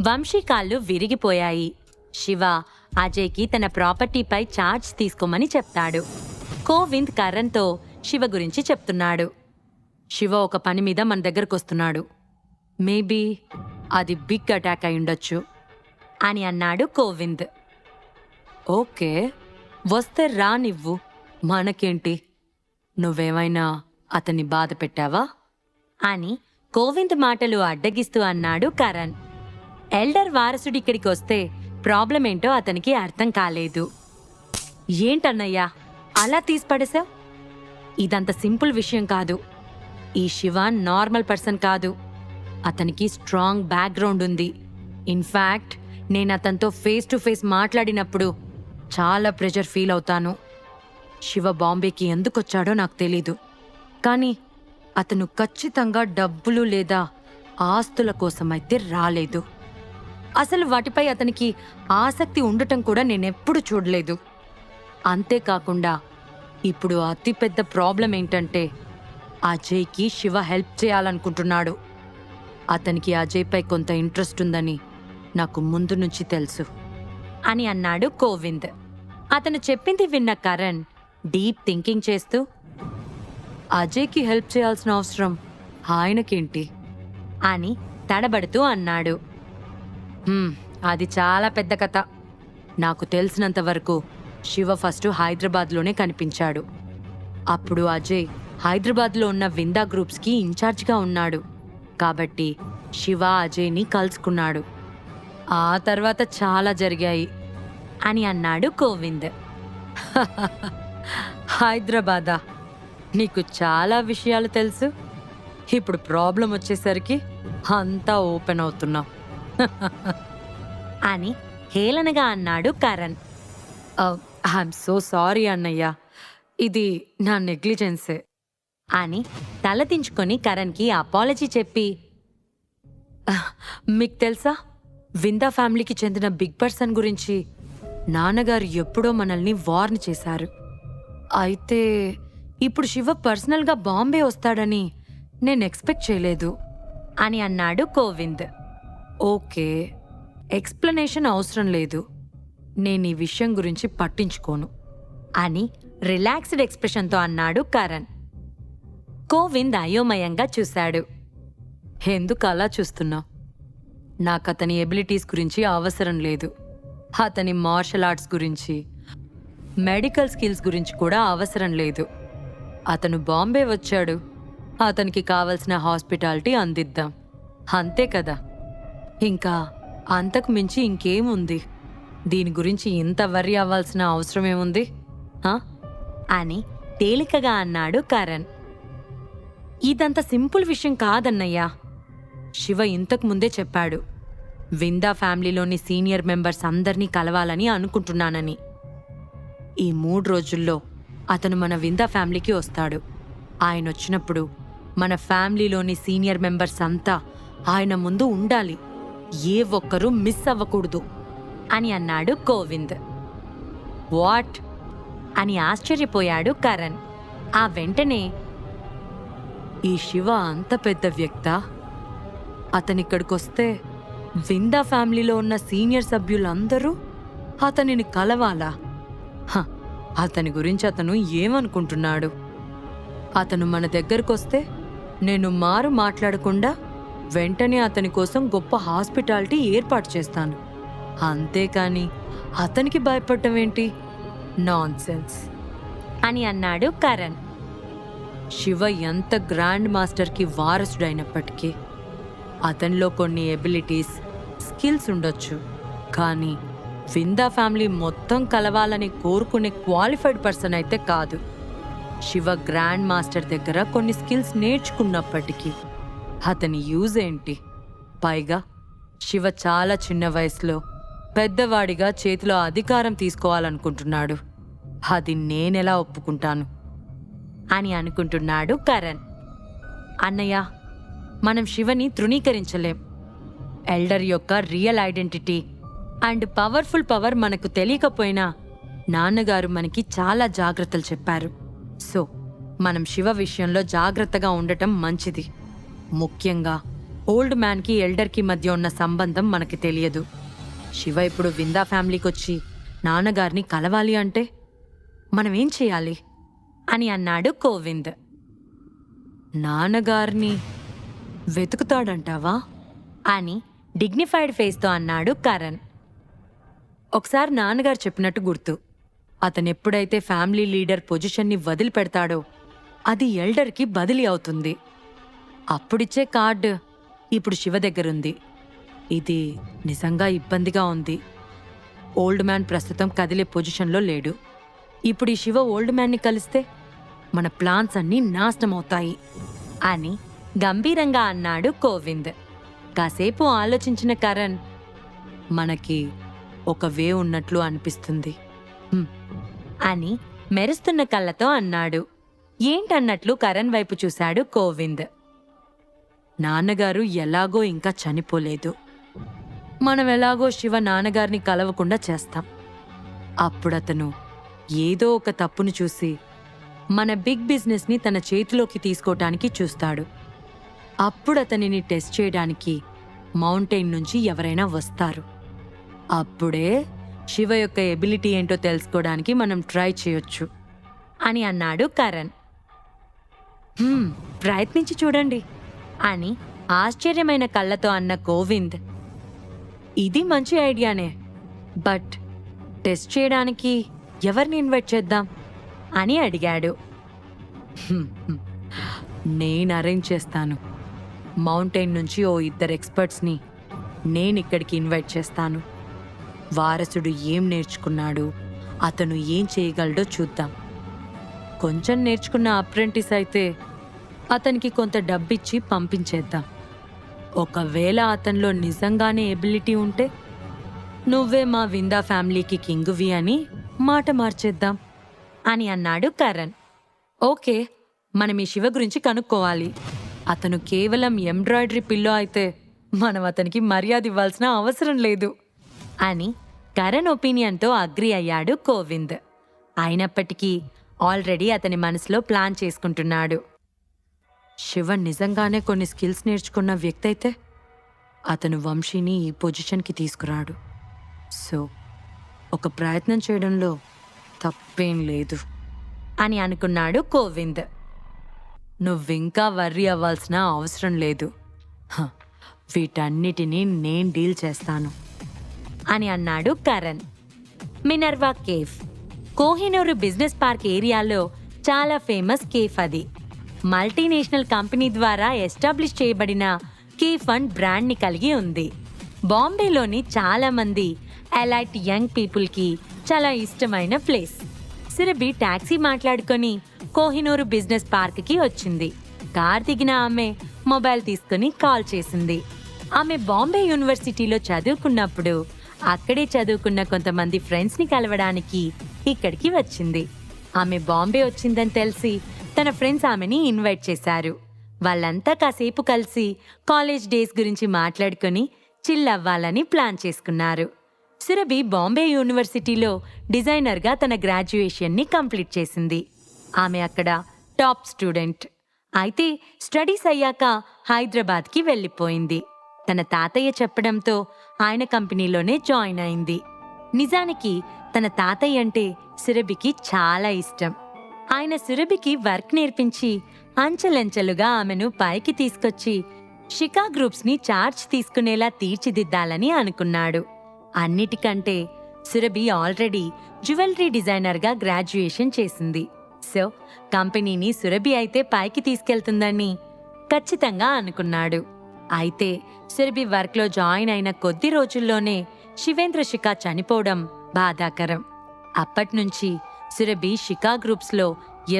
వంశీ కాళ్ళు విరిగిపోయాయి. శివ అజయ్కి తన ప్రాపర్టీపై ఛార్జ్ తీసుకోమని చెప్తాడు. కోవింద్ కరణ్తో శివ గురించి చెప్తున్నాడు. శివ ఒక పని మీద మన దగ్గరకొస్తున్నాడు. మేబీ అది బిగ్ అటాక్ అయి ఉండొచ్చు అని అన్నాడు కోవింద్. ఓకే, వస్తే రానివ్వు, మనకేంటి, నువ్వేమైనా అతన్ని బాధ పెట్టావా అని కోవింద్ మాటలు అడ్డగిస్తూ అన్నాడు కరణ్. ఎల్డర్ వారసుడి ఇక్కడికి వస్తే ప్రాబ్లం ఏంటో అతనికి అర్థం కాలేదు. ఏంటన్నయ్యా అలా తీసిపడేశావు? ఇదంత సింపుల్ విషయం కాదు. ఈ శివ నార్మల్ పర్సన్ కాదు. అతనికి స్ట్రాంగ్ బ్యాక్గ్రౌండ్ ఉంది. ఇన్ఫ్యాక్ట్ నేను అతనితో ఫేస్ టు ఫేస్ మాట్లాడినప్పుడు చాలా ప్రెషర్ ఫీల్ అవుతాను. శివ బాంబేకి ఎందుకొచ్చాడో నాకు తెలీదు, కానీ అతను ఖచ్చితంగా డబ్బులు లేదా ఆస్తుల కోసమైతే రాలేదు. అసలు వాటిపై అతనికి ఆసక్తి ఉండటం కూడా నేనెప్పుడు చూడలేదు. అంతేకాకుండా ఇప్పుడు అతిపెద్ద ప్రాబ్లం ఏంటంటే అజయ్కి శివ హెల్ప్ చేయాలనుకుంటున్నాడు. అతనికి అజయ్పై కొంత ఇంట్రెస్ట్ ఉందని నాకు ముందు నుంచి తెలుసు అని అన్నాడు కోవింద్. అతను చెప్పింది విన్న కరణ్ డీప్ థింకింగ్ చేస్తూ, అజయ్కి హెల్ప్ చేయాల్సిన అవసరం ఆయనకేంటి అని తడబడుతూ అన్నాడు. అది చాలా పెద్ద కథ. నాకు తెలిసినంత వరకు శివ ఫస్ట్ హైదరాబాద్లోనే కనిపించాడు. అప్పుడు అజయ్ హైదరాబాద్లో ఉన్న విందా గ్రూప్స్కి ఇన్ఛార్జ్గా ఉన్నాడు. కాబట్టి శివ అజయ్ని కలుసుకున్నాడు. ఆ తర్వాత చాలా జరిగాయి అని అన్నాడు కోవింద్. హైదరాబాదా, నీకు చాలా విషయాలు తెలుసు. ఇప్పుడు ప్రాబ్లం వచ్చేసరికి అంతా ఓపెన్ అవుతున్నావు అని హేళనగా అన్నాడు కరణ్. ఐఎమ్ సో సారీ అన్నయ్య, ఇది నా నెగ్లిజెన్సే అని తలదించుకొని కరణ్కి అపాలజీ చెప్పి, మీకు తెలుసా, విందా ఫ్యామిలీకి చెందిన బిగ్ పర్సన్ గురించి నాన్నగారు ఎప్పుడో మనల్ని వార్న్ చేశారు. అయితే ఇప్పుడు శివ పర్సనల్గా బాంబే వస్తాడని నేను ఎక్స్పెక్ట్ చేయలేదు అని అన్నాడు కోవింద్. ఓకే, ఎక్స్ప్లెనేషన్ అవసరం లేదు, నేను ఈ విషయం గురించి పట్టించుకోను అని రిలాక్స్డ్ ఎక్స్ప్రెషన్తో అన్నాడు కరణ్. కోవింద్ అయోమయంగా చూశాడు. ఎందుకు అలా చూస్తున్నావు? నాకు అతని ఎబిలిటీస్ గురించి అవసరం లేదు. అతని మార్షల్ ఆర్ట్స్ గురించి, మెడికల్ స్కిల్స్ గురించి కూడా అవసరం లేదు. అతను బాంబే వచ్చాడు, అతనికి కావలసిన హాస్పిటాలిటీ అందిద్దాం, అంతే కదా. ఇంకా అంతకు మించి ఇంకేముంది? దీని గురించి ఇంత వర్రీ అవ్వాల్సిన అవసరమేముంది అని తేలికగా అన్నాడు కరణ్. ఇదంత సింపుల్ విషయం కాదన్నయ్యా. శివ ఇంతకు ముందే చెప్పాడు, విందా ఫ్యామిలీలోని సీనియర్ మెంబర్స్ అందర్నీ కలవాలని అనుకుంటున్నానని. ఈ 3 రోజుల్లో అతను మన విందా ఫ్యామిలీకి వస్తాడు. ఆయన వచ్చినప్పుడు మన ఫ్యామిలీలోని సీనియర్ మెంబర్స్ అంతా ఆయన ముందు ఉండాలి, ఏ ఒక్కరూ మిస్ అవ్వకూడదు అని అన్నాడు కోవింద్. వాట్ అని ఆశ్చర్యపోయాడు కరణ్. ఆ వెంటనే, ఈ శివ అంత పెద్ద వ్యక్తా? అతనిక్కడికొస్తే విందా ఫ్యామిలీలో ఉన్న సీనియర్ సభ్యులందరూ అతనిని కలవాలా? అతని గురించి అతను ఏమనుకుంటున్నాడు? అతను మన దగ్గరకొస్తే నేను మాట్లాడకుండా వెంటనే అతని కోసం గొప్ప హాస్పిటాలిటీ ఏర్పాటు చేస్తాను, అంతేకాని అతనికి భయపడటం ఏంటి? నాన్సెన్స్ అని అన్నాడు కరణ్. శివ ఎంత గ్రాండ్ మాస్టర్కి వారసుడైనప్పటికీ అతనిలో కొన్ని ఎబిలిటీస్, స్కిల్స్ ఉండొచ్చు, కానీ విందా ఫ్యామిలీ మొత్తం కలవాలని కోరుకునే క్వాలిఫైడ్ పర్సన్ అయితే కాదు. శివ గ్రాండ్ మాస్టర్ దగ్గర కొన్ని స్కిల్స్ నేర్చుకున్నప్పటికీ అతని యూజ్ ఏంటి? పైగా శివ చాలా చిన్న వయసులో పెద్దవాడిగా చేతిలో అధికారం తీసుకోవాలనుకుంటున్నాడు. అది నేనెలా ఒప్పుకుంటాను అని అనుకుంటున్నాడు కరణ్. అన్నయ్య, మనం శివని తృణీకరించలేం. ఎల్డర్ యొక్క real identity and powerful power మనకు తెలియకపోయినా నాన్నగారు మనకి చాలా జాగ్రత్తలు చెప్పారు. సో మనం శివ విషయంలో జాగ్రత్తగా ఉండటం మంచిది. ముఖ్యంగా ఓల్డ్ మ్యాన్కి ఎల్డర్కి మధ్య ఉన్న సంబంధం మనకి తెలియదు. శివ ఇప్పుడు విందా ఫ్యామిలీకి వచ్చి నాన్నగారిని కలవాలి అంటే మనం ఏం చేయాలి అని అన్నాడు కోవింద్. నాన్నగారిని వెతుకుతాడంటావా అని డిగ్నిఫైడ్ ఫేస్తో అన్నాడు కరణ్. ఒకసారి నాన్నగారు చెప్పినట్టు గుర్తు, అతనెప్పుడైతే ఫ్యామిలీ లీడర్ పొజిషన్ని వదిలిపెడతాడో అది ఎల్డర్కి బదిలీ అవుతుంది. అప్పుడిచ్చే కార్డు ఇప్పుడు శివ దగ్గరుంది. ఇది నిజంగా ఇబ్బందిగా ఉంది. ఓల్డ్ మ్యాన్ ప్రస్తుతం కదిలే పొజిషన్లో లేడు. ఇప్పుడు ఈ శివ ఓల్డ్ మ్యాన్ని కలిస్తే మన ప్లాన్స్ అన్నీ నాశనమవుతాయి అని గంభీరంగా అన్నాడు కోవింద్. కాసేపు ఆలోచించిన కరణ్, మనకి ఒక వే ఉన్నట్లు అనిపిస్తుంది అని మెరుస్తున్న కళ్ళతో అన్నాడు. ఏంటన్నట్లు కరణ్ వైపు చూశాడు కోవింద్. నాన్నగారు ఎలాగో ఇంకా చనిపోలేదు. మనం ఎలాగో శివ నాన్నగారిని కలవకుండా చేస్తాం. అప్పుడతను ఏదో ఒక తప్పును చూసి మన బిగ్ బిజినెస్ని తన చేతిలోకి తీసుకోవటానికి చూస్తాడు. అప్పుడతనిని టెస్ట్ చేయడానికి మౌంటైన్ నుంచి ఎవరైనా వస్తారు. అప్పుడే శివ యొక్క ఎబిలిటీ ఏంటో తెలుసుకోవడానికి మనం ట్రై చేయొచ్చు అని అన్నాడు కరణ్. ప్రయత్నించి చూడండి అని ఆశ్చర్యమైన కళ్ళతో అన్న కోవింద్, ఇది మంచి ఐడియానే, బట్ టెస్ట్ చేయడానికి ఎవరిని ఇన్వైట్ చేద్దాం అని అడిగాడు. నేను అరేంజ్ చేస్తాను. మౌంటైన్ నుంచి ఓ 2 ఎక్స్పర్ట్స్ని నేను ఇక్కడికి ఇన్వైట్ చేస్తాను. వారసుడు ఏం నేర్చుకున్నాడు, అతను ఏం చేయగలడో చూద్దాం. కొంచెం నేర్చుకున్న అప్రెంటిస్ అయితే అతనికి కొంత డబ్బిచ్చి పంపించేద్దాం. ఒకవేళ అతనిలో నిజంగానే ఎబిలిటీ ఉంటే నువ్వే మా విందా ఫ్యామిలీకి కింగువి అని మాట మార్చేద్దాం అని అన్నాడు కరణ్. ఓకే, మనం ఈ శివ గురించి కనుక్కోవాలి. అతను కేవలం ఎంబ్రాయిడరీ పిల్లో అయితే మనం అతనికి మర్యాద ఇవ్వాల్సిన అవసరం లేదు అని కరణ్ ఒపీనియన్తో అగ్రి అయ్యాడు కోవింద్. అయినప్పటికీ ఆల్రెడీ అతని మనసులో ప్లాన్ చేసుకుంటున్నాడు. శివ నిజంగానే కొన్ని స్కిల్స్ నేర్చుకున్న వ్యక్తి అయితే అతను వంశీని ఈ పొజిషన్కి తీసుకురాడు. సో ఒక ప్రయత్నం చేయడంలో తప్పేం లేదు అని అనుకున్నాడు కోవింద్. నువ్వింకా వర్రీ అవ్వాల్సిన అవసరం లేదు. వీటన్నిటినీ నేను డీల్ చేస్తాను అని అన్నాడు Karan. Minerva café Kohinoor business park ఏరియాలో చాలా ఫేమస్ కేఫ్ అది. మల్టీనేషనల్ కంపెనీ ద్వారా ఎస్టాబ్లిష్ చేయబడిన కేఫ్ అండ్ బ్రాండ్ని కలిగి ఉంది. బాంబేలోని చాలా మంది ఎలైట్ యంగ్ పీపుల్కి చాలా ఇష్టమైన ప్లేస్. సురభి టాక్సీ మాట్లాడుకొని కోహినూరు బిజినెస్ పార్క్కి వచ్చింది. కార్ దిగిన ఆమె మొబైల్ తీసుకుని కాల్ చేసింది. ఆమె బాంబే యూనివర్సిటీలో చదువుకున్నప్పుడు అక్కడే చదువుకున్న కొంతమంది ఫ్రెండ్స్ని కలవడానికి ఇక్కడికి వచ్చింది. ఆమె బాంబే వచ్చిందని తెలిసి తన ఫ్రెండ్స్ ఆమెని ఇన్వైట్ చేశారు. వాళ్ళంతా కాసేపు కలిసి కాలేజ్ డేస్ గురించి మాట్లాడుకొని చిల్ అవ్వాలని ప్లాన్ చేసుకున్నారు. సురభి బాంబే యూనివర్సిటీలో డిజైనర్గా తన గ్రాడ్యుయేషన్ని కంప్లీట్ చేసింది. ఆమె అక్కడ టాప్ స్టూడెంట్. అయితే స్టడీస్ అయ్యాక హైదరాబాద్కి వెళ్ళిపోయింది. తన తాతయ్య చెప్పడంతో ఆయన కంపెనీలోనే జాయిన్ అయింది. నిజానికి తన తాతయ్య అంటే సురభికి చాలా ఇష్టం. ఆయన సురభికి వర్క్ నేర్పించి అంచెలంచెలుగా ఆమెను పైకి తీసుకొచ్చి షికా గ్రూప్స్ని చార్జ్ తీసుకునేలా తీర్చిదిద్దాలని అనుకున్నాడు. అన్నిటికంటే సురభి ఆల్రెడీ జ్యువెలరీ డిజైనర్గా గ్రాడ్యుయేషన్ చేసింది. సో కంపెనీని సురభి అయితే పైకి తీసుకెళ్తుందని ఖచ్చితంగా అనుకున్నాడు. అయితే సురభి వర్క్లో జాయిన్ అయిన కొద్ది రోజుల్లోనే శివేంద్ర షికా చనిపోవడం బాధాకరం. అప్పట్నుంచి సురభి షికా గ్రూప్స్లో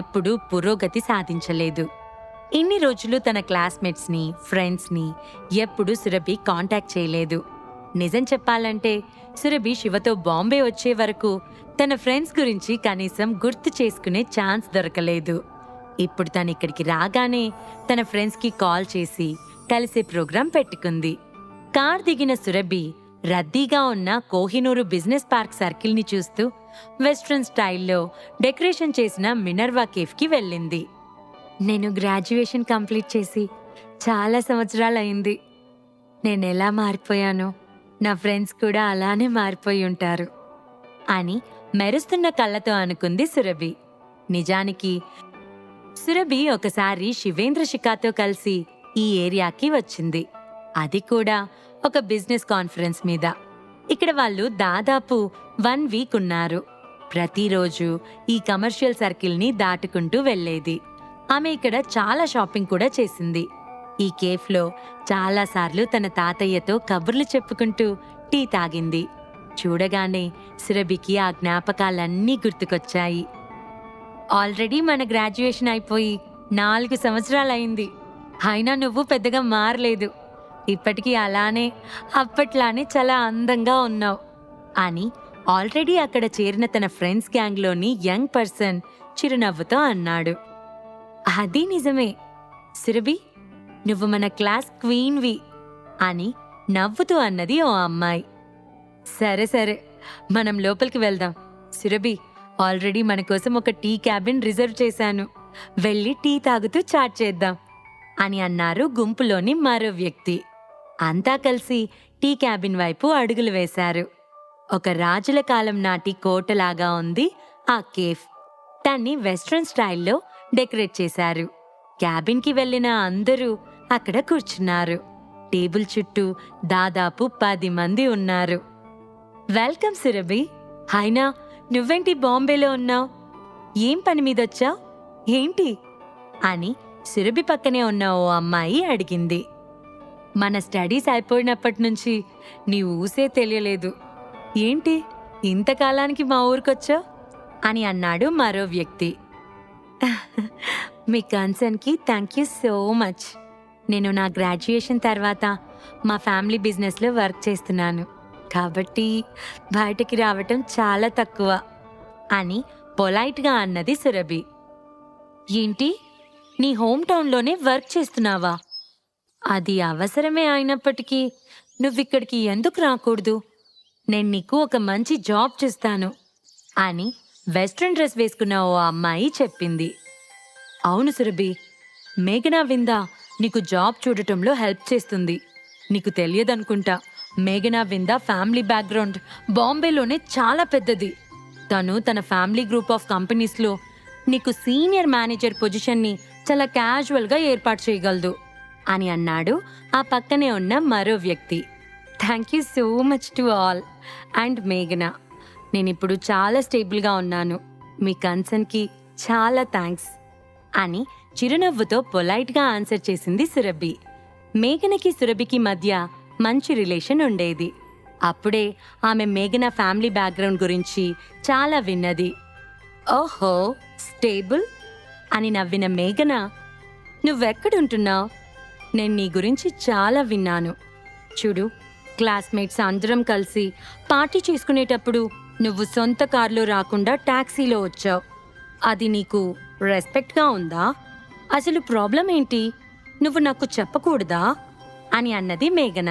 ఎప్పుడూ పురోగతి సాధించలేదు. ఇన్ని రోజులు తన క్లాస్మేట్స్ని, ఫ్రెండ్స్ని ఎప్పుడూ సురభి కాంటాక్ట్ చేయలేదు. నిజం చెప్పాలంటే సురభి శివతో బాంబే వచ్చే వరకు తన ఫ్రెండ్స్ గురించి కనీసం గుర్తు చేసుకునే ఛాన్స్ దొరకలేదు. ఇప్పుడు తను ఇక్కడికి రాగానే తన ఫ్రెండ్స్కి కాల్ చేసి కలిసే ప్రోగ్రాం పెట్టుకుంది. కార్ దిగిన సురభి రద్దీగా ఉన్న కోహినూరు బిజినెస్ పార్క్ సర్కిల్ని చూస్తూ వెస్ట్రన్ స్టైల్లో డెకరేషన్ చేసిన మినర్వా కేఫ్కి వెళ్ళింది. నేను గ్రాడ్యుయేషన్ కంప్లీట్ చేసి చాలా సంవత్సరాలైంది. నేనెలా మారిపోయానో నా ఫ్రెండ్స్ కూడా అలానే మారిపోయి ఉంటారు అని మెరుస్తున్న కళ్ళతో అనుకుంది సురభి. నిజానికి సురభి ఒకసారి శివేంద్ర శిఖాతో కలిసి ఈ ఏరియాకి వచ్చింది. అది కూడా ఒక బిజినెస్ కాన్ఫరెన్స్ మీద. ఇక్కడ వాళ్ళు దాదాపు 1 వీక్ ఉన్నారు. ప్రతిరోజు ఈ కమర్షియల్ సర్కిల్ని దాటుకుంటూ వెళ్ళేది. ఆమె ఇక్కడ చాలా షాపింగ్ కూడా చేసింది. ఈ కేఫ్లో చాలాసార్లు తన తాతయ్యతో కబుర్లు చెప్పుకుంటూ టీ తాగింది. చూడగానే సురభికి ఆ జ్ఞాపకాలన్నీ గుర్తుకొచ్చాయి. ఆల్రెడీ మన గ్రాడ్యుయేషన్ అయిపోయి 4 సంవత్సరాలైంది. అయినా నువ్వు పెద్దగా మారలేదు. ఇప్పటికీ అలానే అప్పట్లానే చాలా అందంగా ఉన్నావు అని ఆల్రెడీ అక్కడ చేరిన తన ఫ్రెండ్స్ గ్యాంగ్లోని యంగ్ పర్సన్ చిరునవ్వుతో అన్నాడు. అది నిజమే సురభి, నువ్వు మన క్లాస్ క్వీన్వి అని నవ్వుతూ అన్నది ఓ అమ్మాయి. సరే సరే, మనం లోపలికి వెళ్దాం. సురభి, ఆల్రెడీ మన కోసం ఒక టీ క్యాబిన్ రిజర్వ్ చేశాను. వెళ్ళి టీ తాగుతూ చాట్ చేద్దాం అని అన్నారు గుంపులోని మరో వ్యక్తి. అంతా కలిసి టీ క్యాబిన్ వైపు అడుగులు వేశారు. ఒక రాజుల కాలం నాటి కోటలాగా ఉంది ఆ కేఫ్. దాన్ని వెస్ట్రన్ స్టైల్లో డెకరేట్ చేశారు. క్యాబిన్కి వెళ్ళిన అందరూ అక్కడ కూర్చున్నారు. టేబుల్ చుట్టూ దాదాపు 10 మంది ఉన్నారు. వెల్కమ్ సురభి. అయినా నువ్వేంటి బాంబేలో ఉన్నావు? ఏం పని మీదొచ్చావు ఏంటి అని సురభి పక్కనే ఉన్న ఓ అమ్మాయి అడిగింది. మన స్టడీస్ అయిపోయినప్పటి నుంచి నీ ఊసే తెలియలేదు. ఏంటి ఇంతకాలానికి మా ఊరికొచ్చావు అని అన్నాడు మరో వ్యక్తి. మీ కన్సర్న్కి థ్యాంక్ యూ సో మచ్. నేను నా గ్రాడ్యుయేషన్ తర్వాత మా ఫ్యామిలీ బిజినెస్లో వర్క్ చేస్తున్నాను, కాబట్టి బయటకి రావటం చాలా తక్కువ అని పొలైట్గా అన్నది సురభి. ఏంటి, నీ హోమ్ టౌన్లోనే వర్క్ చేస్తున్నావా? అది అవసరమే అయినప్పటికీ నువ్విక్కడికి ఎందుకు రాకూడదు? నేను నీకు ఒక మంచి జాబ్ చేస్తాను అని వెస్ట్రన్ డ్రెస్ వేసుకున్న ఓ అమ్మాయి చెప్పింది. అవును సురభి, మేఘనా విందా నీకు జాబ్ చూడటంలో హెల్ప్ చేస్తుంది. నీకు తెలియదనుకుంటా, మేఘనా విందా ఫ్యామిలీ బ్యాక్గ్రౌండ్ బాంబేలోనే చాలా పెద్దది. తను తన ఫ్యామిలీ గ్రూప్ ఆఫ్ కంపెనీస్లో నీకు సీనియర్ మేనేజర్ పొజిషన్ని చాలా క్యాజువల్గా ఏర్పాటు చేయగలదు అని అన్నాడు ఆ పక్కనే ఉన్న మరో వ్యక్తి. Thank you so much to all and మేఘనా. నేనిప్పుడు చాలా స్టేబుల్గా ఉన్నాను. మీ కన్సర్న్కి చాలా థ్యాంక్స్ అని చిరునవ్వుతో పొలైట్గా ఆన్సర్ చేసింది సురభి. మేఘనకి సురభికి మధ్య మంచి రిలేషన్ ఉండేది. అప్పుడే ఆమె మేఘన ఫ్యామిలీ బ్యాక్గ్రౌండ్ గురించి చాలా విన్నది. ఓహో, స్టేబుల్ అని నవ్విన మేఘన, నువ్వెక్కడుంటున్నావు? నేను నీ గురించి చాలా విన్నాను. చూడు, క్లాస్మేట్స్ అందరం కలిసి పార్టీ చేసుకునేటప్పుడు నువ్వు సొంత కారులో రాకుండా టాక్సీలో వచ్చావు. అది నీకు రెస్పెక్ట్గా ఉందా? అసలు ప్రాబ్లం ఏంటి? నువ్వు నాకు చెప్పకూడదా అని అన్నది మేఘన.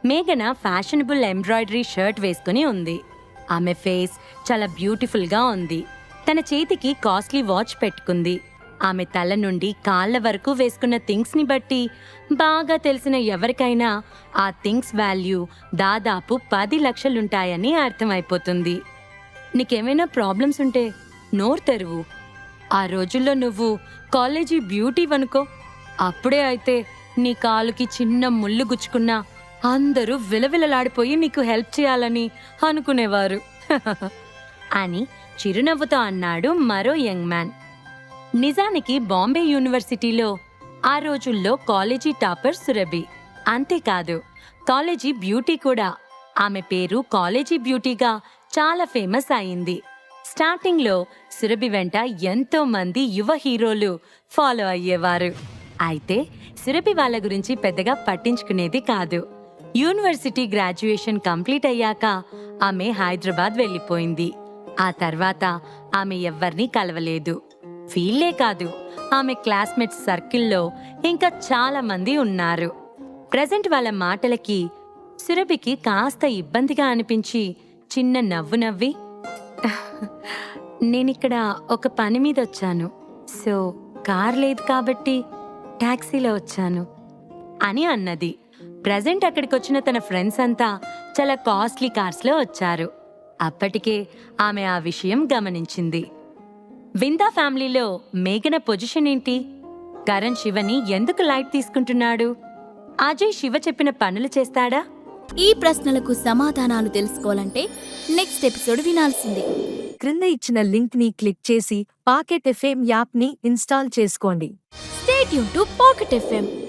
మేఘన ఫ్యాషనబుల్ ఎంబ్రాయిడరీ షర్ట్ వేసుకుని ఉంది. ఆమె ఫేస్ చాలా బ్యూటిఫుల్గా ఉంది. తన చేతికి కాస్ట్లీ వాచ్ పెట్టుకుంది. ఆమె తల నుండి కాళ్ళ వరకు వేసుకున్న థింగ్స్ని బట్టి బాగా తెలిసిన ఎవరికైనా ఆ థింగ్స్ వాల్యూ దాదాపు 10 లక్షలుంటాయని అర్థమైపోతుంది. నీకేమైనా ప్రాబ్లమ్స్ ఉంటే నోరు తెరువు. ఆ రోజుల్లో నువ్వు కాలేజీ బ్యూటీ వనుకో. అప్పుడే అయితే నీ కాలుకి చిన్న ముళ్ళు గుచ్చుకున్నా అందరూ విలవిలలాడిపోయి నీకు హెల్ప్ చేయాలని అనుకునేవారు అని చిరునవ్వుతో అన్నాడు మరో యంగ్ మ్యాన్. నిజానికి బాంబే యూనివర్సిటీలో ఆ రోజుల్లో కాలేజీ టాపర్ సురభి. అంతేకాదు, కాలేజీ బ్యూటీ కూడా. ఆమె పేరు కాలేజీ బ్యూటీగా చాలా ఫేమస్ అయింది. స్టార్టింగ్లో సురభి వెంట ఎంతో మంది యువ హీరోలు ఫాలో అయ్యేవారు. అయితే సురభి వాళ్ళ గురించి పెద్దగా పట్టించుకునేది కాదు. యూనివర్సిటీ గ్రాడ్యుయేషన్ కంప్లీట్ అయ్యాక ఆమె హైదరాబాద్ వెళ్ళిపోయింది. ఆ తర్వాత ఆమె ఎవ్వరినీ కలవలేదు. వీళ్ళే కాదు, ఆమె క్లాస్మేట్స్ సర్కిల్లో ఇంకా చాలా మంది ఉన్నారు. ప్రజెంట్ వాళ్ళ మాటలకి సురభికి కాస్త ఇబ్బందిగా అనిపించి చిన్న నవ్వు నవ్వి, నేనిక్కడ ఒక పని మీద వచ్చాను, సో కార్ లేదు కాబట్టి టాక్సీలో వచ్చాను అని అన్నది. ప్రజెంట్ అక్కడికొచ్చిన తన ఫ్రెండ్స్ అంతా చాలా కాస్ట్లీ కార్స్లో వచ్చారు. అప్పటికే ఆమె ఆ విషయం గమనించింది. విందా ఫ్యామిలీలో మేఘన పొజిషన్ ఏంటి? కరణ్ శివని ఎందుకు లైట్ తీసుకుంటున్నాడు? అజయ్ శివ చెప్పిన పనులు చేస్తాడా? ఈ ప్రశ్నలకు సమాధానాలు తెలుసుకోవాలంటే నెక్స్ట్ ఎపిసోడ్ వినాల్సిందే. క్రింద ఇచ్చిన లింక్ ని క్లిక్ చేసి పాకెట్ ఎఫ్ఎం యాప్ ని ఇన్స్టాల్ చేసుకోండి. Stay tune to pocket FM.